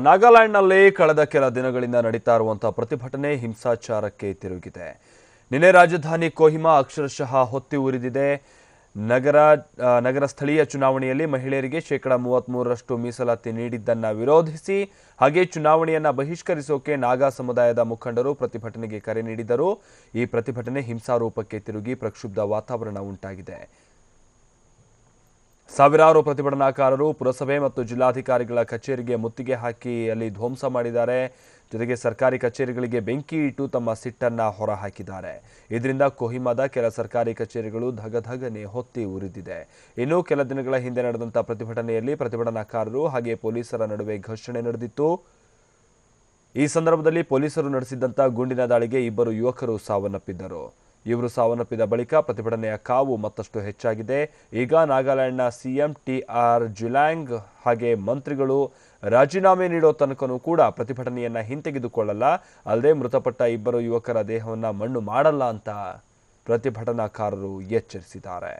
ನಾಗಾಲ್ಯಾಂಡ್ನಲ್ಲಿ ಕಳೆದ ಕೆಲ ದಿನಗಳಿಂದ ನಡೀತಾ ಇರುವಂತಹ ಪ್ರತಿಭಟನೆ ಹಿಂಸಾಚಾರಕ್ಕೆ ತಿರುಗಿದೆ. ನಿನ್ನೆ ರಾಜಧಾನಿ ಕೋಹಿಮಾ ಅಕ್ಷರಶಃ ಹೊತ್ತಿ ಉರಿದಿದೆ. ನಗರ ಸ್ಥಳೀಯ ಚುನಾವಣೆಯಲ್ಲಿ ಮಹಿಳೆಯರಿಗೆ ಶೇಕಡಾ 33ರಷ್ಟು ಮೀಸಲಾತಿ ನೀಡಿದ್ದನ್ನ ವಿರೋಧಿಸಿ ಹಾಗೆ ಚುನಾವಣೆಯನ್ನ ಬಹಿಷ್ಕರಿಸೋಕೆ ನಾಗಾ ಸಮುದಾಯದ ಮುಖಂಡರು ಪ್ರತಿಭಟನೆಗೆ ಕರೆ ನೀಡಿದರು. ಈ ಪ್ರತಿಭಟನೆ ಹಿಂಸಾರೂಪಕ್ಕೆ ತಿರುಗಿ ಪ್ರಕ್ಷುಬ್ಧ ವಾತಾವರಣ ಉಂಟಾಗಿದೆ. ಸಾವಿರಾರು ಪ್ರತಿಭಟನಾಕಾರರು ಪುರಸಭೆ ಮತ್ತು ಜಿಲ್ಲಾಧಿಕಾರಿಗಳ ಕಚೇರಿಗೆ ಮುತ್ತಿಗೆ ಹಾಕಿ ಅಲ್ಲಿ ಧ್ವಂಸ ಮಾಡಿದ್ದಾರೆ. ಜೊತೆಗೆ ಸರ್ಕಾರಿ ಕಚೇರಿಗಳಿಗೆ ಬೆಂಕಿ ಇಟ್ಟು ತಮ್ಮ ಸಿಟ್ಟನ್ನ ಹೊರಹಾಕಿದ್ದಾರೆ. ಇದರಿಂದ ಕೋಹಿಮಾದ ಕೆಲ ಸರ್ಕಾರಿ ಕಚೇರಿಗಳು ಧಗಧಗನೆ ಹೊತ್ತಿ ಉರಿದಿದೆ. ಇನ್ನು ಕೆಲ ದಿನಗಳ ಹಿಂದೆ ನಡೆದಂತ ಪ್ರತಿಭಟನೆಯಲ್ಲಿ ಪ್ರತಿಭಟನಾಕಾರರು ಹಾಗೆ ಪೊಲೀಸರ ನಡುವೆ ಘರ್ಷಣೆ ನಡೆದಿತ್ತು. ಈ ಸಂದರ್ಭದಲ್ಲಿ ಪೊಲೀಸರು ನಡೆಸಿದಂತ ಗುಂಡಿನ ದಾಳಿಗೆ ಇಬ್ಬರು ಯುವಕರು ಸಾವನ್ನಪ್ಪಿದ್ದರು. ಇವರು ಸಾವನ್ನಪ್ಪಿದ ಬಳಿಕ ಪ್ರತಿಭಟನೆಯ ಕಾವು ಮತ್ತಷ್ಟು ಹೆಚ್ಚಾಗಿದೆ. ಈಗ ನಾಗಾಲ್ಯಾಂಡ್ನ ಸಿಎಂ ಟಿ.ಆರ್. ಜ್ಯುಲಾಂಗ್ ಹಾಗೆ ಮಂತ್ರಿಗಳು ರಾಜೀನಾಮೆ ನೀಡೋ ತನಕನೂ ಕೂಡ ಪ್ರತಿಭಟನೆಯನ್ನ ಹಿಂತೆಗೆದುಕೊಳ್ಳಲ್ಲ, ಅಲ್ಲದೆ ಮೃತಪಟ್ಟ ಇಬ್ಬರು ಯುವಕರ ದೇಹವನ್ನ ಮಣ್ಣು ಮಾಡಲ್ಲ ಅಂತ ಪ್ರತಿಭಟನಾಕಾರರು ಎಚ್ಚರಿಸಿದ್ದಾರೆ.